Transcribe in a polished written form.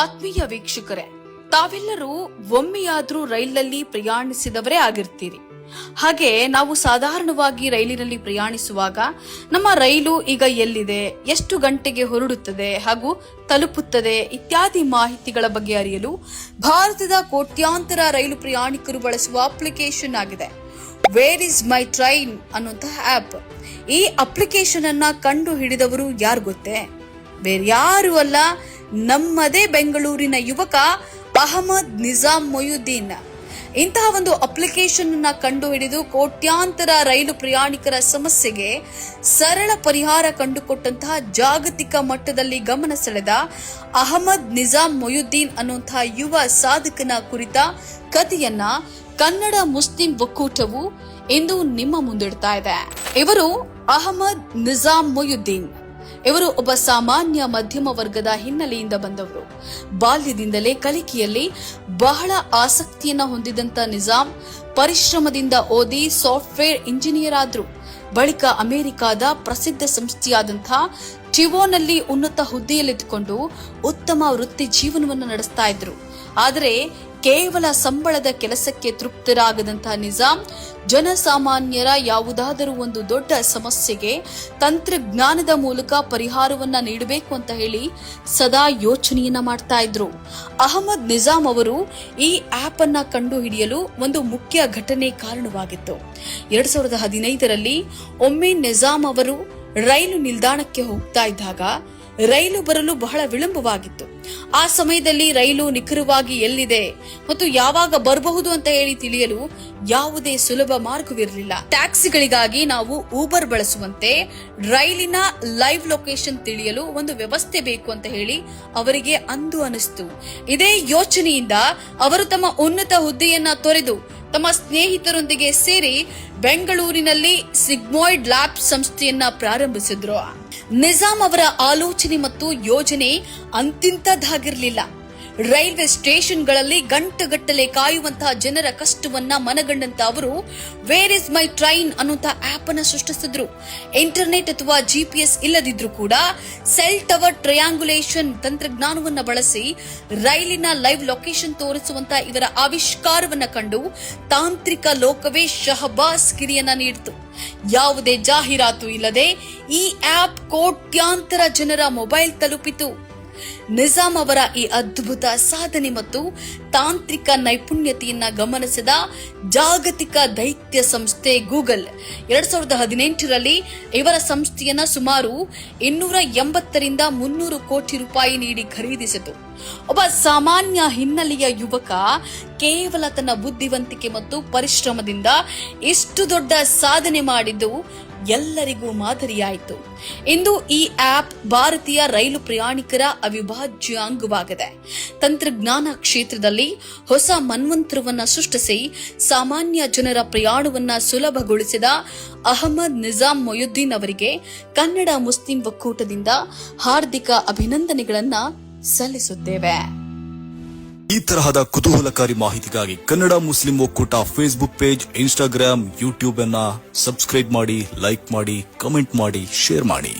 ಆತ್ಮೀಯ ವೀಕ್ಷಕರೇ, ತಾವೆಲ್ಲರೂ ಒಮ್ಮೆಯಾದ್ರೂ ರೈಲಿನಲ್ಲಿ ಪ್ರಯಾಣಿಸಿದವರೇ ಆಗಿರ್ತೀರಿ. ಹಾಗೆ ನಾವು ಸಾಧಾರಣವಾಗಿ ರೈಲಿನಲ್ಲಿ ಪ್ರಯಾಣಿಸುವಾಗ ನಮ್ಮ ರೈಲು ಈಗ ಎಲ್ಲಿದೆ, ಎಷ್ಟು ಗಂಟೆಗೆ ಹೊರಡುತ್ತದೆ ಹಾಗೂ ತಲುಪುತ್ತದೆ ಇತ್ಯಾದಿ ಮಾಹಿತಿಗಳ ಬಗ್ಗೆ ಅರಿಯಲು ಭಾರತದ ಕೋಟ್ಯಾಂತರ ರೈಲು ಪ್ರಯಾಣಿಕರು ಬಳಸುವ ಅಪ್ಲಿಕೇಶನ್ ಆಗಿದೆ ವೇರ್ ಇಸ್ ಮೈ ಟ್ರೈನ್ ಅನ್ನುವಂತಹ ಆಪ್. ಈ ಅಪ್ಲಿಕೇಶನ್ ಅನ್ನ ಕಂಡು ಹಿಡಿದವರು ಯಾರು ಗೊತ್ತೇ? ಬೇರ್ಯಾರು ಅಲ್ಲ, ನಮ್ಮದೇ ಬೆಂಗಳೂರಿನ ಯುವಕ ಅಹಮದ್ ನಿಜಾಮ್ ಮೊಯುದ್ದೀನ್. ಇಂತಹ ಒಂದು ಅಪ್ಲಿಕೇಶನ್ ಅನ್ನ ಕಂಡು ಹಿಡಿದು ಕೋಟ್ಯಾಂತರ ರೈಲು ಪ್ರಯಾಣಿಕರ ಸಮಸ್ಯೆಗೆ ಸರಳ ಪರಿಹಾರ ಕಂಡುಕೊಟ್ಟಂತಹ ಜಾಗತಿಕ ಮಟ್ಟದಲ್ಲಿ ಗಮನ ಸೆಳೆದ ಅಹಮದ್ ನಿಜಾಮ್ ಮೊಯುದ್ದೀನ್ ಅನ್ನುವಂತಹ ಯುವ ಸಾಧಕನ ಕುರಿತ ಕಥೆಯನ್ನ ಕನ್ನಡ ಮುಸ್ಲಿಂ ಒಕ್ಕೂಟವು ಇಂದು ನಿಮ್ಮ ಮುಂದಿಡ್ತಾ ಇದೆ. ಇವರು ಅಹಮದ್ ನಿಜಾಮ್ ಮೊಯುದ್ದೀನ್. ಇವರು ಒಬ್ಬ ಸಾಮಾನ್ಯ ಮಧ್ಯಮ ವರ್ಗದ ಹಿನ್ನೆಲೆಯಿಂದ ಬಂದವರು. ಬಾಲ್ಯದಿಂದಲೇ ಕಲಿಕೆಯಲ್ಲಿ ಬಹಳ ಆಸಕ್ತಿಯನ್ನ ಹೊಂದಿದಂತ ನಿಜಾಮ್ ಪರಿಶ್ರಮದಿಂದ ಓದಿ ಸಾಫ್ಟ್ವೇರ್ ಇಂಜಿನಿಯರ್ ಆದ್ರು. ಬಳಿಕ ಅಮೆರಿಕಾದ ಪ್ರಸಿದ್ಧ ಸಂಸ್ಥೆಯಾದಂತಹ ಟಿವೋನಲ್ಲಿ ಉನ್ನತ ಹುದ್ದೆಯಲ್ಲಿದ್ದುಕೊಂಡು ಉತ್ತಮ ವೃತ್ತಿ ಜೀವನವನ್ನು ನಡೆಸ್ತಾ ಇದ್ರು. ಆದರೆ ಕೇವಲ ಸಂಬಳದ ಕೆಲಸಕ್ಕೆ ತೃಪ್ತರಾಗದಂತಹ ನಿಜಾಮ್ ಜನಸಾಮಾನ್ಯರ ಯಾವುದಾದರೂ ಒಂದು ದೊಡ್ಡ ಸಮಸ್ಯೆಗೆ ತಂತ್ರಜ್ಞಾನದ ಮೂಲಕ ಪರಿಹಾರವನ್ನ ನೀಡಬೇಕು ಅಂತ ಹೇಳಿ ಸದಾ ಯೋಚನೆಯನ್ನ ಮಾಡ್ತಾ ಇದ್ರು. ಅಹಮದ್ ನಿಜಾಮ್ ಅವರು ಈ ಆಪ್ ಅನ್ನ ಕಂಡು ಹಿಡಿಯಲು ಒಂದು ಮುಖ್ಯ ಘಟನೆ ಕಾರಣವಾಗಿತ್ತು. 2015ರಲ್ಲಿ ಒಮ್ಮೆ ನಿಜಾಮ್ ಅವರು ರೈಲು ನಿಲ್ದಾಣಕ್ಕೆ ಹೋಗ್ತಾ ಇದ್ದಾಗ ರೈಲು ಬರಲು ಬಹಳ ವಿಳಂಬವಾಗಿತ್ತು. ಆ ಸಮಯದಲ್ಲಿ ರೈಲು ನಿಖರವಾಗಿ ಎಲ್ಲಿದೆ ಮತ್ತು ಯಾವಾಗ ಬರಬಹುದು ಅಂತ ಹೇಳಿ ತಿಳಿಯಲು ಯಾವುದೇ ಸುಲಭ ಮಾರ್ಗವಿರಲಿಲ್ಲ. ಟ್ಯಾಕ್ಸಿಗಳಿಗಾಗಿ ನಾವು ಊಬರ್ ಬಳಸುವಂತೆ ರೈಲಿನ ಲೈವ್ ಲೊಕೇಶನ್ ತಿಳಿಯಲು ಒಂದು ವ್ಯವಸ್ಥೆ ಬೇಕು ಅಂತ ಹೇಳಿ ಅವರಿಗೆ ಅಂದು ಅನಿಸ್ತು. ಇದೇ ಯೋಚನೆಯಿಂದ ಅವರು ತಮ್ಮ ಉನ್ನತ ಹುದ್ದೆಯನ್ನ ತೊರೆದು ತಮ್ಮ ಸ್ನೇಹಿತರೊಂದಿಗೆ ಸೇರಿ ಬೆಂಗಳೂರಿನಲ್ಲಿ ಸಿಗ್ಮಾಯ್ಡ್ ಲ್ಯಾಬ್ ಸಂಸ್ಥೆಯನ್ನ ಪ್ರಾರಂಭಿಸಿದ್ರು. ನಿಜಾಮ್ ಅವರ ಆಲೋಚನೆ ಮತ್ತು ಯೋಜನೆ ಅಂತಿಂತದ್ದಾಗಿರಲಿಲ್ಲ. ರೈಲ್ವೆ ಸ್ಟೇಷನ್ಗಳಲ್ಲಿ ಗಂಟೆಗಟ್ಟಲೆ ಕಾಯುವಂತಹ ಜನರ ಕಷ್ಟವನ್ನ ಮನಗಂಡಂತ ಅವರು ವೇರ್ ಇಸ್ ಮೈ ಟ್ರೈನ್ ಅನ್ನುವಂತಹ ಆಪ್ ಅನ್ನು ಸೃಷ್ಟಿಸಿದ್ರು. ಇಂಟರ್ನೆಟ್ ಅಥವಾ GPS ಇಲ್ಲದಿದ್ರೂ ಕೂಡ ಸೆಲ್ ಟವರ್ ಟ್ರಯಾಂಗುಲೇಷನ್ ತಂತ್ರಜ್ಞಾನವನ್ನ ಬಳಸಿ ರೈಲಿನ ಲೈವ್ ಲೊಕೇಶನ್ ತೋರಿಸುವಂತ ಇವರ ಆವಿಷ್ಕಾರವನ್ನ ಕಂಡು ತಾಂತ್ರಿಕ ಲೋಕವೇ ಶಹಬಾಸ್ ಗಿರಿಯನ್ನ ನೀಡಿತು. ಯಾವುದೇ ಜಾಹೀರಾತು ಇಲ್ಲದೆ ಈ ಆಪ್ ಕೋಟ್ಯಾಂತರ ಜನರ ಮೊಬೈಲ್ ತಲುಪಿತು. ನಿಜಾಮ್ ಅವರ ಈ ಅದ್ಭುತ ಸಾಧನೆ ಮತ್ತು ತಾಂತ್ರಿಕ ನೈಪುಣ್ಯತೆಯನ್ನ ಗಮನಿಸಿದ ಜಾಗತಿಕ ದೈತ್ಯ ಸಂಸ್ಥೆ ಗೂಗಲ್ 2018ರಲ್ಲಿ ಇವರ ಸಂಸ್ಥೆಯನ್ನ ಸುಮಾರು 280ರಿಂದ 300 ಕೋಟಿ ರೂಪಾಯಿ ನೀಡಿ ಖರೀದಿಸಿತು. ಒಬ್ಬ ಸಾಮಾನ್ಯ ಹಿನ್ನೆಲೆಯ ಯುವಕ ಕೇವಲ ತನ್ನ ಬುದ್ಧಿವಂತಿಕೆ ಮತ್ತು ಪರಿಶ್ರಮದಿಂದ ಇಷ್ಟು ದೊಡ್ಡ ಸಾಧನೆ ಮಾಡಿದ್ದು ಎಲ್ಲರಿಗೂ ಮಾದರಿಯಾಯಿತು. ಇಂದು ಈ ಆಪ್ ಭಾರತೀಯ ರೈಲು ಪ್ರಯಾಣಿಕರ ಅವಿಭಾಜ್ಯ ಅಂಗವಾಗಿದೆ. ತಂತ್ರಜ್ಞಾನ ಕ್ಷೇತ್ರದಲ್ಲಿ ಹೊಸ ಮನ್ವಂತರವನ್ನ ಸೃಷ್ಟಿಸಿ ಸಾಮಾನ್ಯ ಜನರ ಪ್ರಯಾಣವನ್ನ ಸುಲಭಗೊಳಿಸಿದ ಅಹಮದ್ ನಿಜಾಮ್ ಮೊಯುದ್ದೀನ್ ಅವರಿಗೆ ಕನ್ನಡ ಮುಸ್ಲಿಂ ಒಕ್ಕೂಟದಿಂದ ಹಾರ್ದಿಕ ಅಭಿನಂದನೆಗಳನ್ನ ಸಲ್ಲಿಸುತ್ತೇವೆ. ಈ ತರಹದ ಕುತೂಹಲಕಾರಿ ಮಾಹಿತಿಗಾಗಿ ಕನ್ನಡ ಮುಸ್ಲಿಂ ಒಕ್ಕೂಟ ಫೇಸ್ಬುಕ್ ಪೇಜ್, ಇನ್ಸ್ಟಾಗ್ರಾಮ್, ಯೂಟ್ಯೂಬ್ ಅನ್ನ ಸಬ್ಸ್ಕ್ರೈಬ್ ಮಾಡಿ, ಲೈಕ್ ಮಾಡಿ, ಕಮೆಂಟ್ ಮಾಡಿ, ಶೇರ್ ಮಾಡಿ.